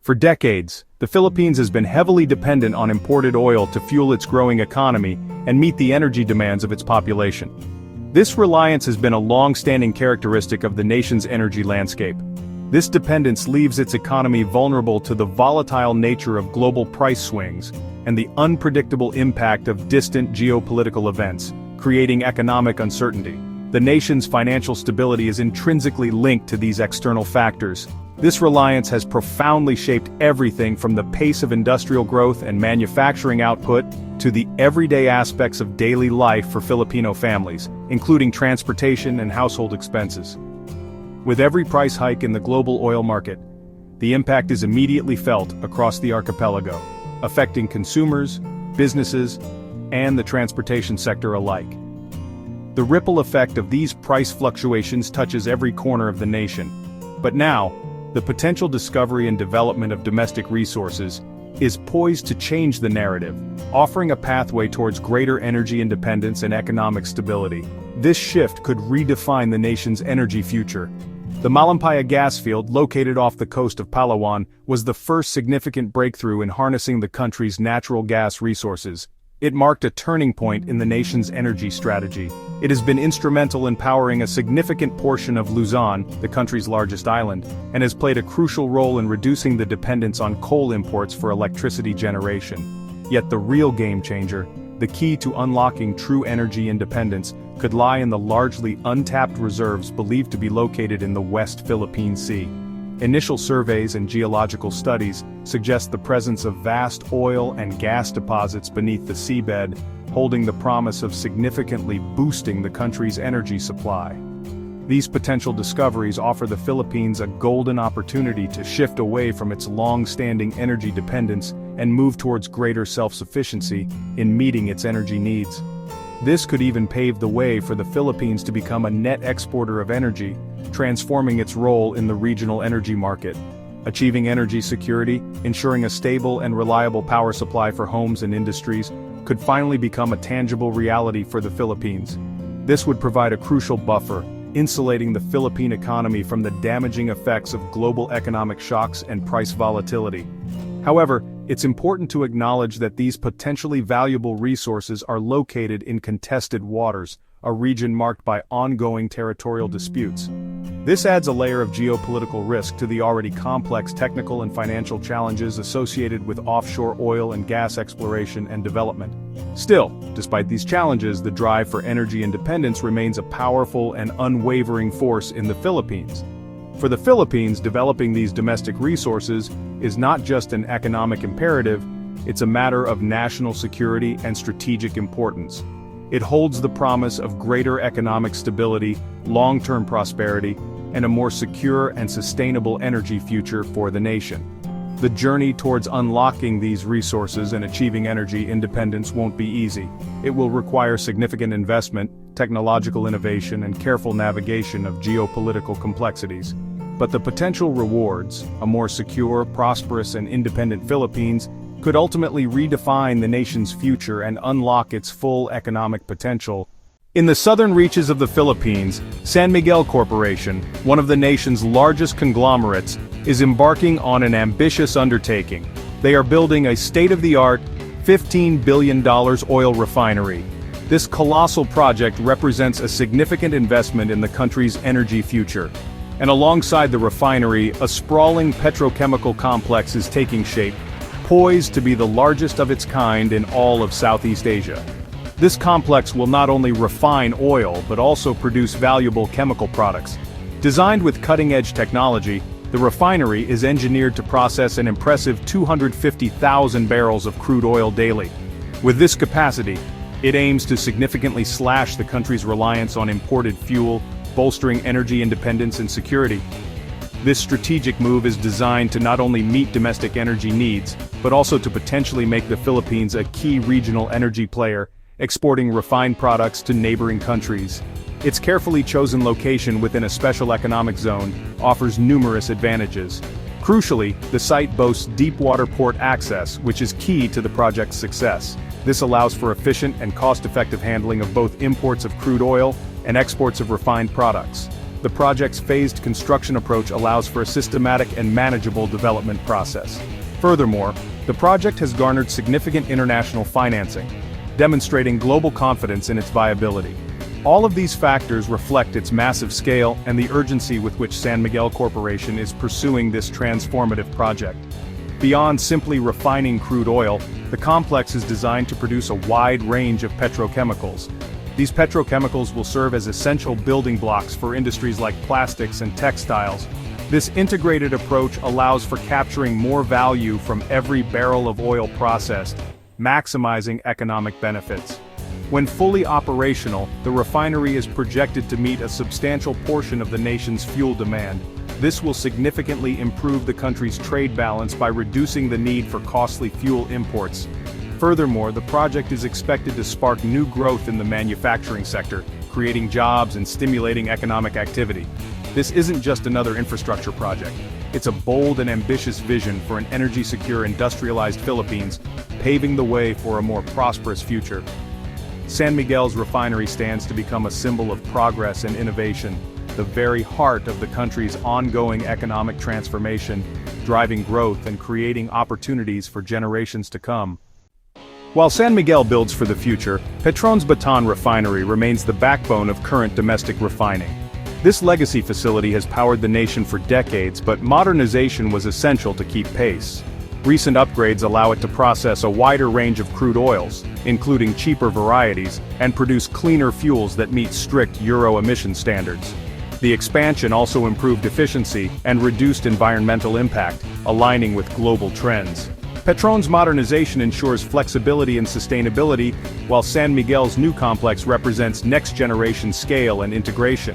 For decades, the Philippines has been heavily dependent on imported oil to fuel its growing economy and meet the energy demands of its population. This reliance has been a long-standing characteristic of the nation's energy landscape. This dependence leaves its economy vulnerable to the volatile nature of global price swings and the unpredictable impact of distant geopolitical events, creating economic uncertainty. The nation's financial stability is intrinsically linked to these external factors. This reliance has profoundly shaped everything from the pace of industrial growth and manufacturing output to the everyday aspects of daily life for Filipino families, including transportation and household expenses. With every price hike in the global oil market, the impact is immediately felt across the archipelago, affecting consumers, businesses, and the transportation sector alike. The ripple effect of these price fluctuations touches every corner of the nation. But now, the potential discovery and development of domestic resources is poised to change the narrative, offering a pathway towards greater energy independence and economic stability. This shift could redefine the nation's energy future. The Malampaya gas field, located off the coast of Palawan, was the first significant breakthrough in harnessing the country's natural gas resources. It marked a turning point in the nation's energy strategy. It has been instrumental in powering a significant portion of Luzon, the country's largest island, and has played a crucial role in reducing the dependence on coal imports for electricity generation. Yet the real game changer, the key to unlocking true energy independence, could lie in the largely untapped reserves believed to be located in the West Philippine Sea. Initial surveys and geological studies suggest the presence of vast oil and gas deposits beneath the seabed, holding the promise of significantly boosting the country's energy supply. These potential discoveries offer the Philippines a golden opportunity to shift away from its long-standing energy dependence and move towards greater self-sufficiency in meeting its energy needs. This could even pave the way for the Philippines to become a net exporter of energy, transforming its role in the regional energy market. Achieving energy security, ensuring a stable and reliable power supply for homes and industries, could finally become a tangible reality for the Philippines. This would provide a crucial buffer, insulating the Philippine economy from the damaging effects of global economic shocks and price volatility. However, it's important to acknowledge that these potentially valuable resources are located in contested waters, a region marked by ongoing territorial disputes. This adds a layer of geopolitical risk to the already complex technical and financial challenges associated with offshore oil and gas exploration and development. Still, despite these challenges, the drive for energy independence remains a powerful and unwavering force in the Philippines. For the Philippines, developing these domestic resources is not just an economic imperative, it's a matter of national security and strategic importance. It holds the promise of greater economic stability, long-term prosperity, and a more secure and sustainable energy future for the nation. The journey towards unlocking these resources and achieving energy independence won't be easy. It will require significant investment, technological innovation, and careful navigation of geopolitical complexities. But the potential rewards, a more secure, prosperous, and independent Philippines, could ultimately redefine the nation's future and unlock its full economic potential. In the southern reaches of the Philippines, San Miguel Corporation, one of the nation's largest conglomerates, is embarking on an ambitious undertaking. They are building a state-of-the-art, $15 billion oil refinery. This colossal project represents a significant investment in the country's energy future. And alongside the refinery, a sprawling petrochemical complex is taking shape, poised to be the largest of its kind in all of Southeast Asia. This complex will not only refine oil but also produce valuable chemical products. Designed with cutting-edge technology, the refinery is engineered to process an impressive 250,000 barrels of crude oil daily. With this capacity, it aims to significantly slash the country's reliance on imported fuel, bolstering energy independence and security. This strategic move is designed to not only meet domestic energy needs, but also to potentially make the Philippines a key regional energy player, exporting refined products to neighboring countries. Its carefully chosen location within a special economic zone offers numerous advantages. Crucially, the site boasts deep-water port access, which is key to the project's success. This allows for efficient and cost-effective handling of both imports of crude oil and exports of refined products. the project's phased construction approach allows for a systematic and manageable development process. Furthermore, the project has garnered significant international financing, demonstrating global confidence in its viability. All of these factors reflect its massive scale and the urgency with which San Miguel Corporation is pursuing this transformative project. Beyond simply refining crude oil, the complex is designed to produce a wide range of petrochemicals. These petrochemicals will serve as essential building blocks for industries like plastics and textiles. This integrated approach allows for capturing more value from every barrel of oil processed, maximizing economic benefits. When fully operational, the refinery is projected to meet a substantial portion of the nation's fuel demand. This will significantly improve the country's trade balance by reducing the need for costly fuel imports. Furthermore, the project is expected to spark new growth in the manufacturing sector, creating jobs and stimulating economic activity. This isn't just another infrastructure project. It's a bold and ambitious vision for an energy-secure industrialized Philippines, paving the way for a more prosperous future. San Miguel's refinery stands to become a symbol of progress and innovation, the very heart of the country's ongoing economic transformation, driving growth and creating opportunities for generations to come. While San Miguel builds for the future, Petron's Bataan refinery remains the backbone of current domestic refining. This legacy facility has powered the nation for decades, but modernization was essential to keep pace. Recent upgrades allow it to process a wider range of crude oils, including cheaper varieties, and produce cleaner fuels that meet strict Euro emission standards. The expansion also improved efficiency and reduced environmental impact, aligning with global trends. Petron's modernization ensures flexibility and sustainability, while San Miguel's new complex represents next-generation scale and integration.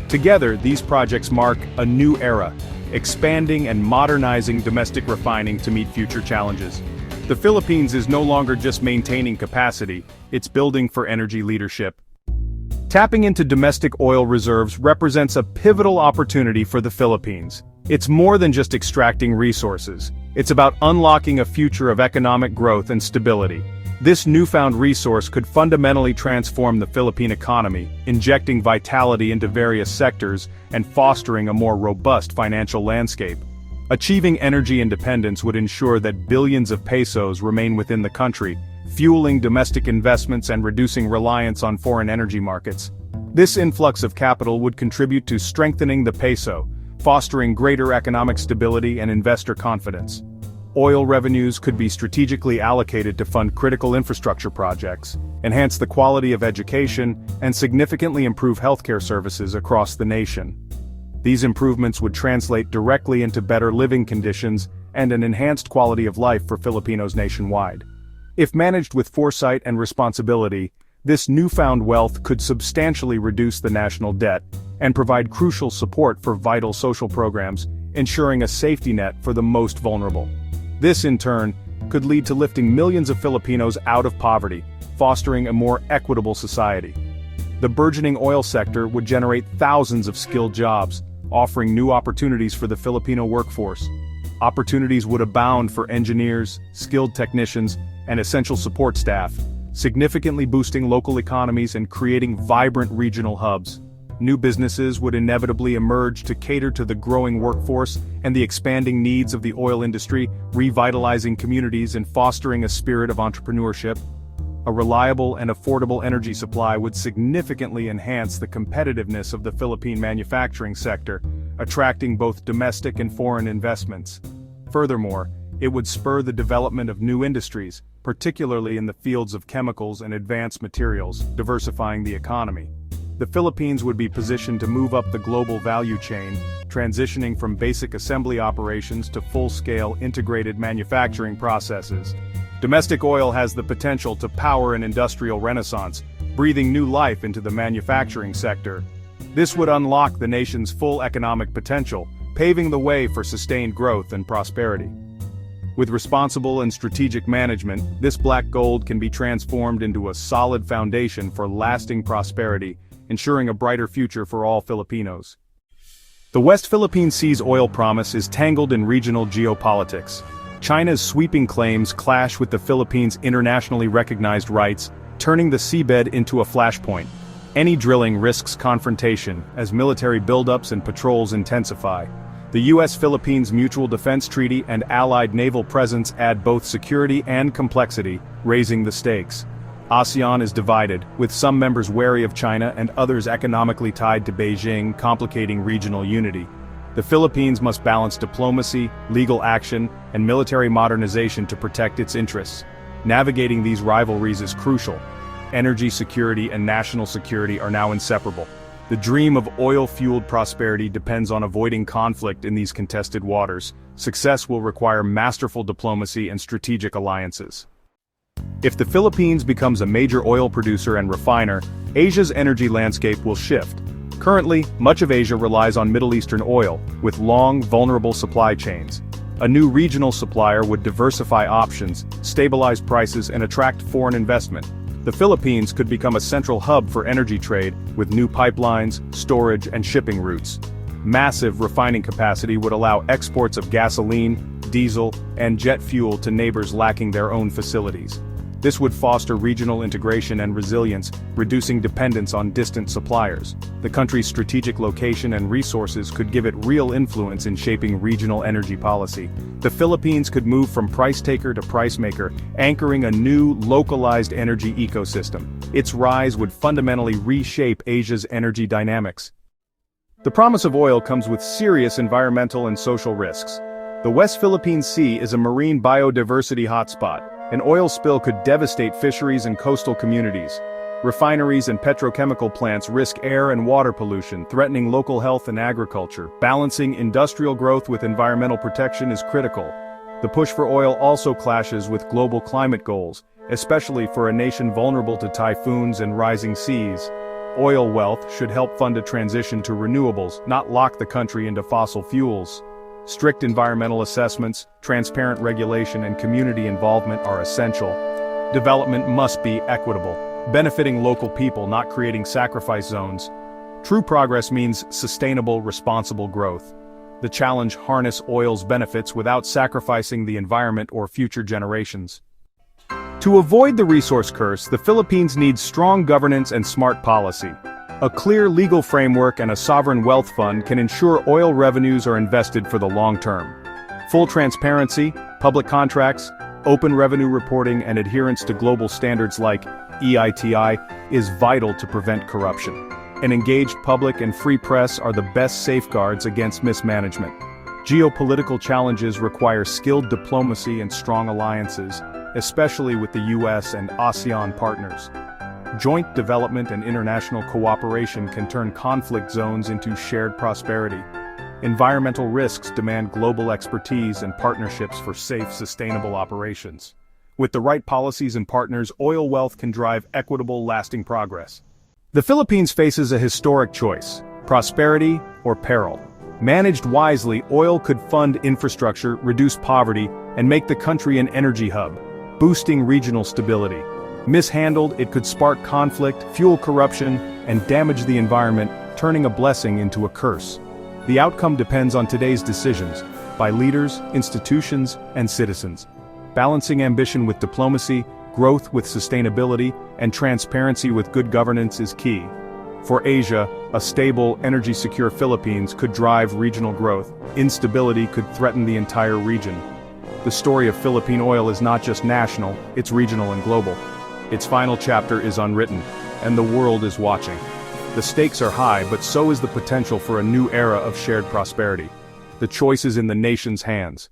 Together, these projects mark a new era, expanding and modernizing domestic refining to meet future challenges. The Philippines is no longer just maintaining capacity, it's building for energy leadership. Tapping into domestic oil reserves represents a pivotal opportunity for the Philippines. It's more than just extracting resources. It's about unlocking a future of economic growth and stability. This newfound resource could fundamentally transform the Philippine economy, injecting vitality into various sectors and fostering a more robust financial landscape. Achieving energy independence would ensure that billions of pesos remain within the country, fueling domestic investments and reducing reliance on foreign energy markets. This influx of capital would contribute to strengthening the peso, fostering greater economic stability and investor confidence. Oil revenues could be strategically allocated to fund critical infrastructure projects, enhance the quality of education, and significantly improve healthcare services across the nation. These improvements would translate directly into better living conditions and an enhanced quality of life for Filipinos nationwide. If managed with foresight and responsibility, this newfound wealth could substantially reduce the national debt and provide crucial support for vital social programs, ensuring a safety net for the most vulnerable. This, in turn, could lead to lifting millions of Filipinos out of poverty, fostering a more equitable society. The burgeoning oil sector would generate thousands of skilled jobs, offering new opportunities for the Filipino workforce. Opportunities would abound for engineers, skilled technicians, and essential support staff, significantly boosting local economies and creating vibrant regional hubs. New businesses would inevitably emerge to cater to the growing workforce and the expanding needs of the oil industry, revitalizing communities and fostering a spirit of entrepreneurship. A reliable and affordable energy supply would significantly enhance the competitiveness of the Philippine manufacturing sector, attracting both domestic and foreign investments. Furthermore, it would spur the development of new industries, particularly in the fields of chemicals and advanced materials, diversifying the economy. The Philippines would be positioned to move up the global value chain, transitioning from basic assembly operations to full-scale integrated manufacturing processes. Domestic oil has the potential to power an industrial renaissance, breathing new life into the manufacturing sector. This would unlock the nation's full economic potential, paving the way for sustained growth and prosperity. With responsible and strategic management, this black gold can be transformed into a solid foundation for lasting prosperity, ensuring a brighter future for all Filipinos. The West Philippine Sea's oil promise is tangled in regional geopolitics. China's sweeping claims clash with the Philippines' internationally recognized rights, turning the seabed into a flashpoint. Any drilling risks confrontation, as military buildups and patrols intensify. The US-Philippines Mutual Defense Treaty and allied naval presence add both security and complexity, raising the stakes. ASEAN is divided, with some members wary of China and others economically tied to Beijing, complicating regional unity. The Philippines must balance diplomacy, legal action, and military modernization to protect its interests. Navigating these rivalries is crucial. Energy security and national security are now inseparable. The dream of oil-fueled prosperity depends on avoiding conflict in these contested waters. Success will require masterful diplomacy and strategic alliances. If the Philippines becomes a major oil producer and refiner, Asia's energy landscape will shift. Currently, much of Asia relies on Middle Eastern oil, with long, vulnerable supply chains. A new regional supplier would diversify options, stabilize prices, and attract foreign investment. The Philippines could become a central hub for energy trade, with new pipelines, storage, and shipping routes. Massive refining capacity would allow exports of gasoline, diesel, and jet fuel to neighbors lacking their own facilities. This would foster regional integration and resilience, reducing dependence on distant suppliers. The country's strategic location and resources could give it real influence in shaping regional energy policy. The Philippines could move from price taker to price maker, anchoring a new, localized energy ecosystem. Its rise would fundamentally reshape Asia's energy dynamics. The promise of oil comes with serious environmental and social risks. The West Philippine Sea is a marine biodiversity hotspot. An oil spill could devastate fisheries and coastal communities. Refineries and petrochemical plants risk air and water pollution, threatening local health and agriculture. Balancing industrial growth with environmental protection is critical. The push for oil also clashes with global climate goals, especially for a nation vulnerable to typhoons and rising seas. Oil wealth should help fund a transition to renewables, not lock the country into fossil fuels. Strict environmental assessments, transparent regulation, and community involvement are essential. Development must be equitable, benefiting local people, not creating sacrifice zones. True progress means sustainable, responsible growth. The challenge: harness oil's benefits without sacrificing the environment or future generations. To avoid the resource curse, the Philippines needs strong governance and smart policy. A clear legal framework and a sovereign wealth fund can ensure oil revenues are invested for the long term. Full transparency, public contracts, open revenue reporting, and adherence to global standards like EITI is vital to prevent corruption. An engaged public and free press are the best safeguards against mismanagement. Geopolitical challenges require skilled diplomacy and strong alliances, especially with the US and ASEAN partners. Joint development and international cooperation can turn conflict zones into shared prosperity. Environmental risks demand global expertise and partnerships for safe, sustainable operations. With the right policies and partners, oil wealth can drive equitable, lasting progress. The Philippines faces a historic choice: prosperity or peril. Managed wisely, oil could fund infrastructure, reduce poverty, and make the country an energy hub, boosting regional stability. Mishandled, it could spark conflict, fuel corruption, and damage the environment, turning a blessing into a curse. The outcome depends on today's decisions, by leaders, institutions, and citizens. Balancing ambition with diplomacy, growth with sustainability, and transparency with good governance is key. For Asia, a stable, energy-secure Philippines could drive regional growth. Instability could threaten the entire region. The story of Philippine oil is not just national, it's regional and global. Its final chapter is unwritten, and the world is watching. The stakes are high, but so is the potential for a new era of shared prosperity. The choice is in the nation's hands.